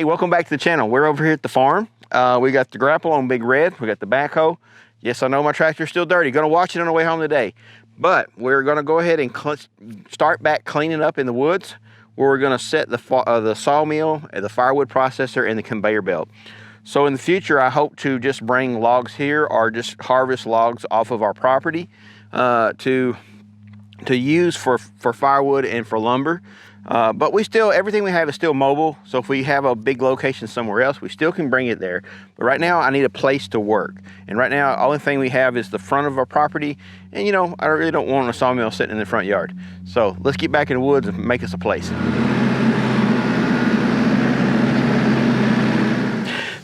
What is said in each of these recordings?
Hey, welcome back to the channel. We're over here at the farm. We got the grapple on Big Red. We got the backhoe. Yes, I know my tractor's still dirty. Gonna watch it on the way home today. But we're gonna go ahead and start back cleaning up in the woods, where we're gonna set the sawmill, the firewood processor, and the conveyor belt. So in the future, I hope to just bring logs here or just harvest logs off of our property to use for firewood and for lumber. But everything we have is still mobile. So if we have a big location somewhere else, we still can bring it there. But right now I need a place to work. And right now, the only thing we have is the front of our property. And you know, I really don't want a sawmill sitting in the front yard. So let's get back in the woods and make us a place.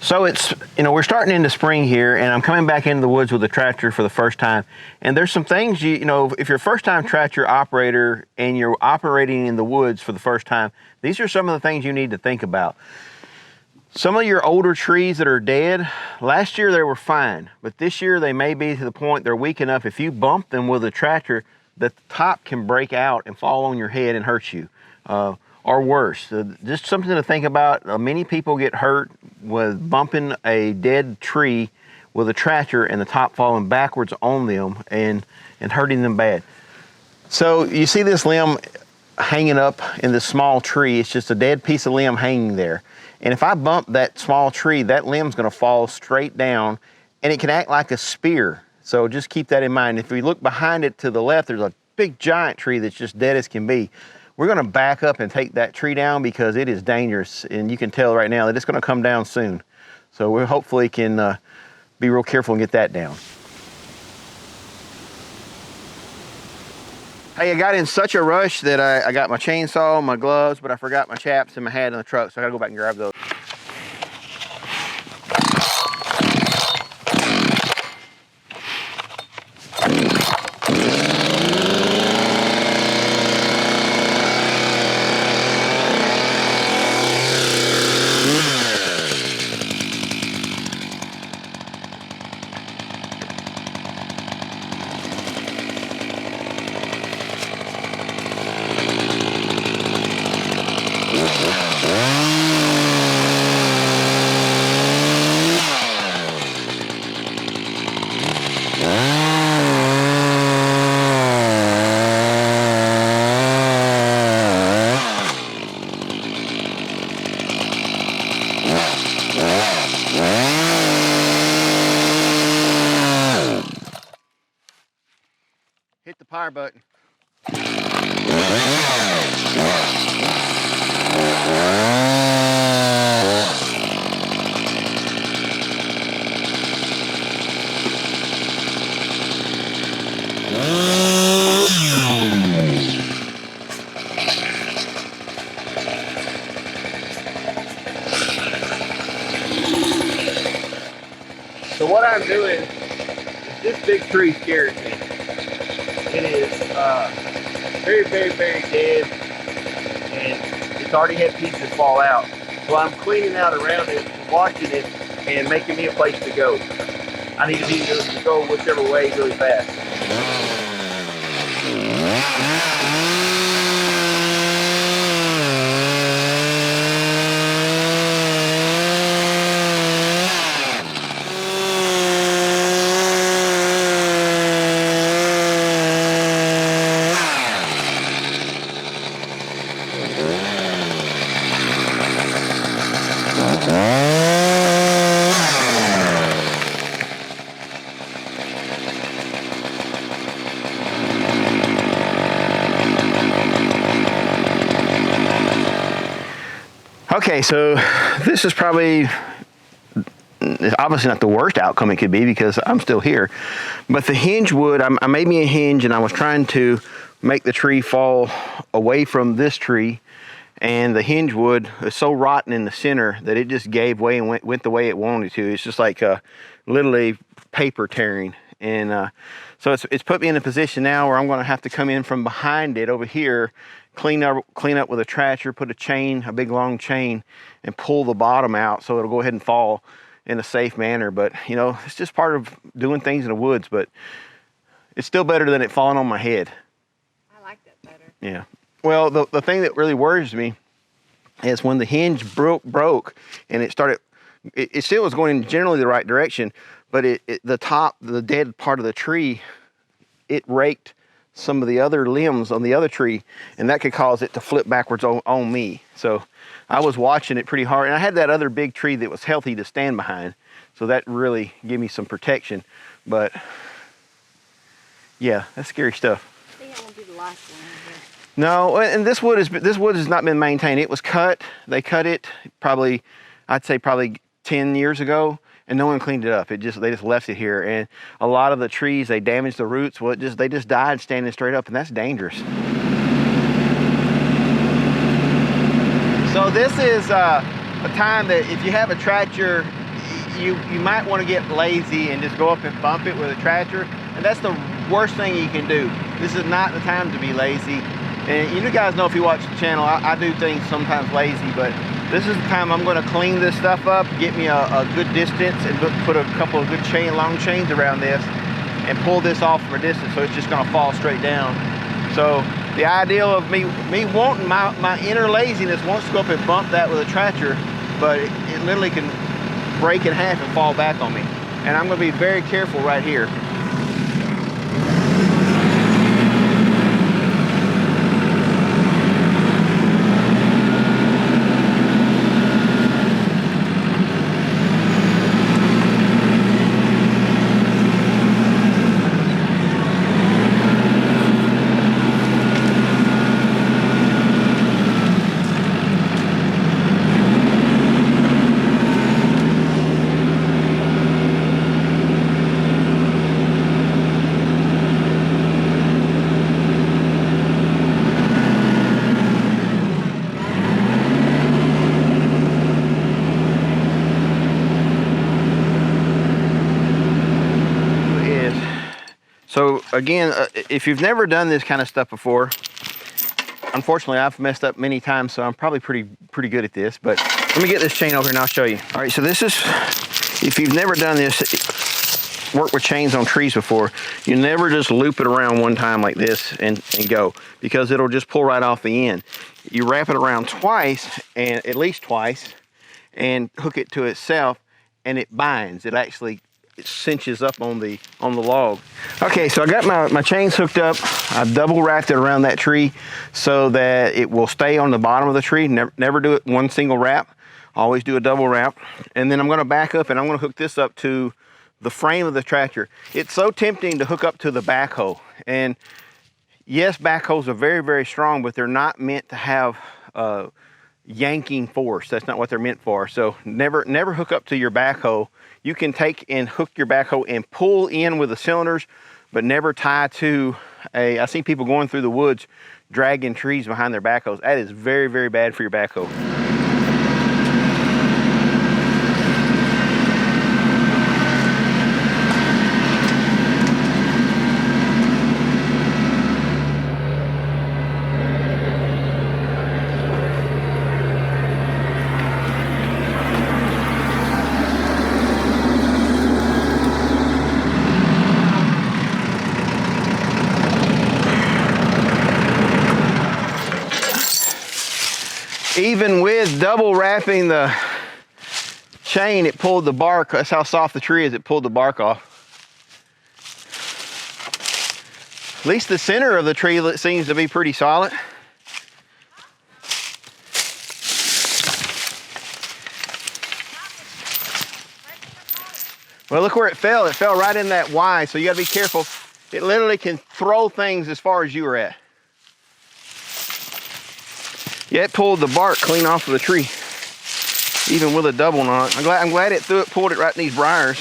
So it's, you know, we're starting into spring here, and I'm coming back into the woods with the tractor for the first time. And there's some things, you know, if you're a first-time tractor operator and you're operating in the woods for the first time, these are some of the things you need to think about. Some of your older trees that are dead, last year they were fine, but this year they may be to the point they're weak enough. If you bump them with a tractor, the top can break out and fall on your head and hurt you. Or worse. Just something to think about. Many people get hurt with bumping a dead tree with a tractor and the top falling backwards on them and hurting them bad. So you see this limb hanging up in this small tree. It's just a dead piece of limb hanging there. And if I bump that small tree, that limb's gonna fall straight down, and it can act like a spear. So just keep that in mind. If we look behind it to the left, there's a big giant tree that's just dead as can be. We're gonna back up and take that tree down because it is dangerous, and you can tell right now that it's gonna come down soon. So we hopefully can be real careful and get that down. Hey, I got in such a rush that I got my chainsaw, my gloves, but I forgot my chaps and my hat in the truck, so I gotta go back and grab those. Hit the power button. So what I'm doing is this big tree scares me. It is very, very, very dead, and it's already had pieces fall out. So I'm cleaning out around it, watching it, and making me a place to go. I need to go whichever way really fast. Okay, so this is probably obviously not the worst outcome it could be because I'm still here. But the hinge wood, I made me a hinge, and I was trying to make the tree fall away from this tree, and the hinge wood is so rotten in the center that it just gave way and went the way it wanted to. It's just like literally paper tearing. And so it's put me in a position now where I'm going to have to come in from behind it over here, clean up with a tractor, put a big long chain, and pull the bottom out so it'll go ahead and fall in a safe manner. But you know, it's just part of doing things in the woods, but it's still better than it falling on my head. I like that better. Yeah. Well, the thing that really worries me is when the hinge broke and it started, it still was going in generally the right direction, but the dead part of the tree, it raked some of the other limbs on the other tree, and that could cause it to flip backwards on me. So I was watching it pretty hard, and I had that other big tree that was healthy to stand behind, so that really gave me some protection. But yeah, that's scary stuff. I think it won't be the last one here. No, and this wood has not been maintained. It was cut. They cut it probably, I'd say probably 10 years ago, and no one cleaned it up. They just left it here, and a lot of the trees, they damaged the roots. Well, they just died standing straight up, and that's dangerous. So this is a time that if you have a tractor, you might want to get lazy and just go up and bump it with a tractor, and that's the worst thing you can do. This is not the time to be lazy. And you guys know, if you watch the channel, I do things sometimes lazy, but this is the time I'm going to clean this stuff up, get me a good distance, and put a couple of good long chains around this and pull this off from a distance, so it's just going to fall straight down. So the ideal of me wanting my inner laziness wants to go up and bump that with a tractor, but it literally can break in half and fall back on me. And I'm going to be very careful right here. So again, if you've never done this kind of stuff before, unfortunately I've messed up many times, so I'm probably pretty good at this, but let me get this chain over here and I'll show you. All right, so this is, if you've never done this, work with chains on trees before, you never just loop it around one time like this and go, because it'll just pull right off the end. You wrap it around twice, and at least twice, and hook it to itself, and it binds. It cinches up on the log. Okay, so I got my chains hooked up. I've double wrapped it around that tree so that it will stay on the bottom of the tree. Never do it one single wrap. Always do a double wrap. And then I'm gonna back up and I'm gonna hook this up to the frame of the tractor. It's so tempting to hook up to the backhoe. And yes, backhoes are very, very strong, but they're not meant to have yanking force. That's not what they're meant for. So never hook up to your backhoe. You can take and hook your backhoe and pull in with the cylinders, but never tie to I see people going through the woods dragging trees behind their backhoes. That is very, very bad for your backhoe. Even with double wrapping the chain, it pulled the bark. That's how soft the tree is. It pulled the bark off. At least the center of the tree seems to be pretty solid. Well, look where it fell. It fell right in that Y, so you gotta be careful. It literally can throw things as far as you were at. Yeah, it pulled the bark clean off of the tree, even with a double knot. I'm glad it pulled it right in these briars.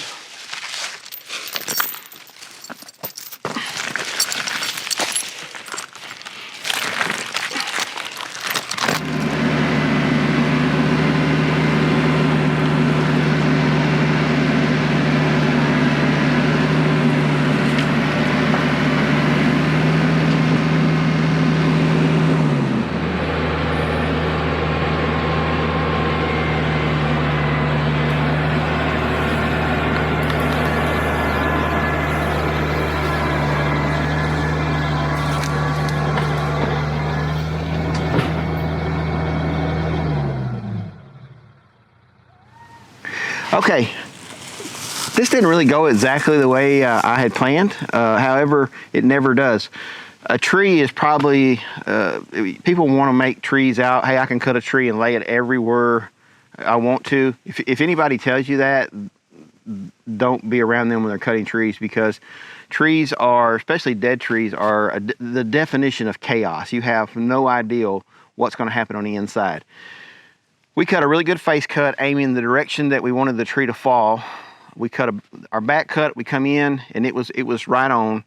Okay, this didn't really go exactly the way I had planned. However, it never does. A tree is probably, people want to make trees out. Hey, I can cut a tree and lay it everywhere I want to. If anybody tells you that, don't be around them when they're cutting trees, because trees are, especially dead trees, are the definition of chaos. You have no idea what's going to happen on the inside. We cut a really good face cut, aiming the direction that we wanted the tree to fall. We cut our back cut, we come in, and it was right on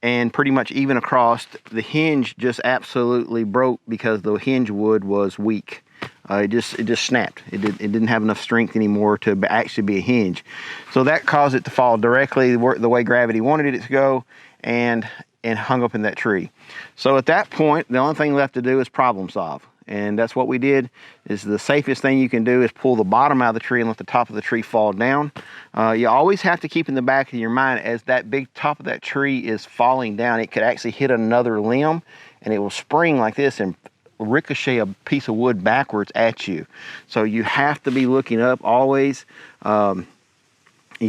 and pretty much even across. The hinge just absolutely broke because the hinge wood was weak. It just snapped. It didn't have enough strength anymore to actually be a hinge. So that caused it to fall directly the way gravity wanted it to go, and hung up in that tree. So at that point, the only thing left to do is problem solve. And that's what we did. Is the safest thing you can do is pull the bottom out of the tree and let the top of the tree fall down. You always have to keep in the back of your mind, as that big top of that tree is falling down, it could actually hit another limb and it will spring like this and ricochet a piece of wood backwards at you. So you have to be looking up always. You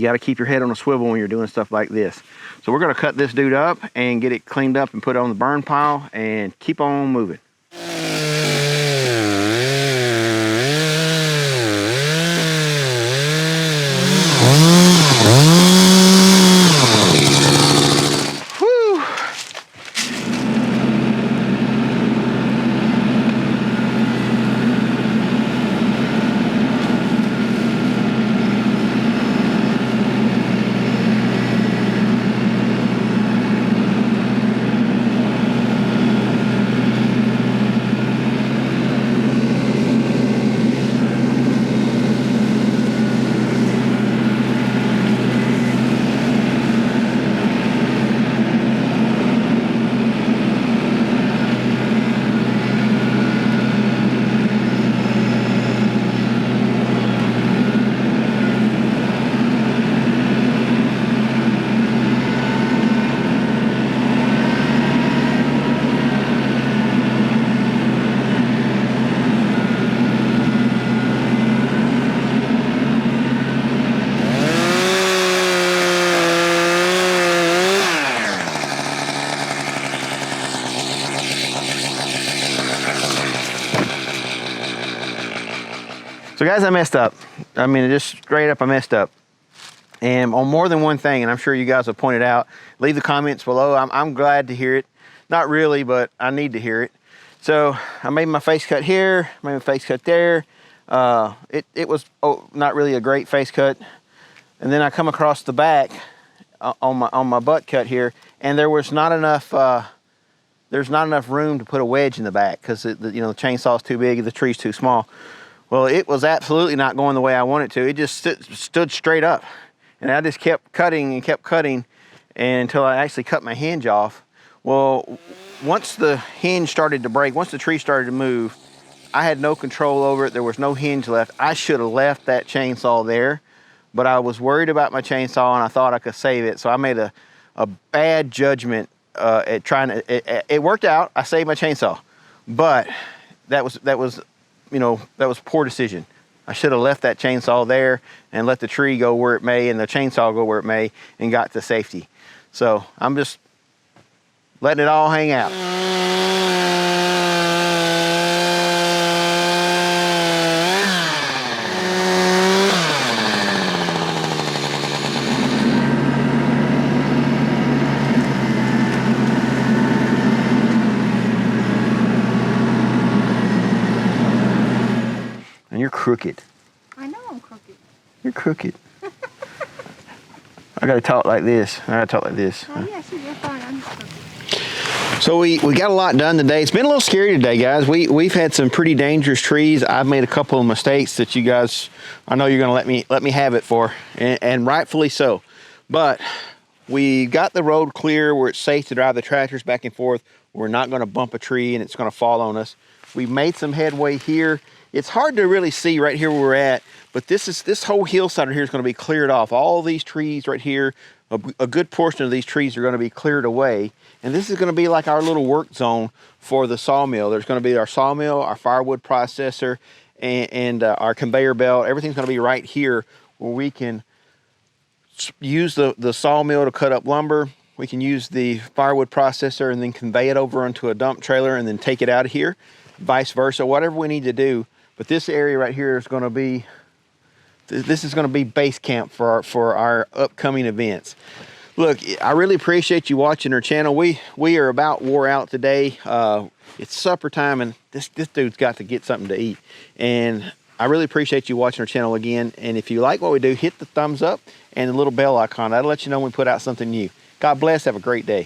got to keep your head on a swivel when you're doing stuff like this. So we're going to cut this dude up and get it cleaned up and put it on the burn pile and keep on moving. So guys, I messed up. I mean, just straight up, I messed up. And on more than one thing, and I'm sure you guys have pointed out, leave the comments below. I'm glad to hear it. Not really, but I need to hear it. So I made my face cut here, made my face cut there. It was not really a great face cut. And then I come across the back on my butt cut here, and there was not enough, there's not enough room to put a wedge in the back, because the chainsaw's too big, the tree's too small. Well, it was absolutely not going the way I wanted to. It just stood straight up. And I just kept cutting and kept cutting until I actually cut my hinge off. Well, once the hinge started to break, once the tree started to move, I had no control over it. There was no hinge left. I should have left that chainsaw there, but I was worried about my chainsaw and I thought I could save it. So I made a bad judgment at trying to, it worked out. I saved my chainsaw, but that was poor decision. I should have left that chainsaw there and let the tree go where it may and the chainsaw go where it may and got to safety. So I'm just letting it all hang out. And you're crooked. I know I'm crooked. You're crooked. I gotta talk like this. I gotta talk like this. Oh yeah, see, you're fine. I'm just crooked. So we got a lot done today. It's been a little scary today, guys. We've had some pretty dangerous trees. I've made a couple of mistakes that you guys, I know you're gonna let me have it for, and rightfully so. But we got the road clear where it's safe to drive the tractors back and forth. We're not gonna bump a tree and it's gonna fall on us. We've made some headway here. It's hard to really see right here where we're at, but this whole hillside right here is going to be cleared off. All these trees right here, a good portion of these trees are going to be cleared away. And this is going to be like our little work zone for the sawmill. There's going to be our sawmill, our firewood processor, and our conveyor belt. Everything's going to be right here where we can use the sawmill to cut up lumber. We can use the firewood processor and then convey it over onto a dump trailer and then take it out of here, vice versa, whatever we need to do. But this area right here is going to be, this is going to be base camp for our upcoming events. Look, I really appreciate you watching our channel. We are about wore out today. It's supper time, and this dude's got to get something to eat. And I really appreciate you watching our channel again. And if you like what we do, hit the thumbs up and the little bell icon. That'll let you know when we put out something new. God bless. Have a great day.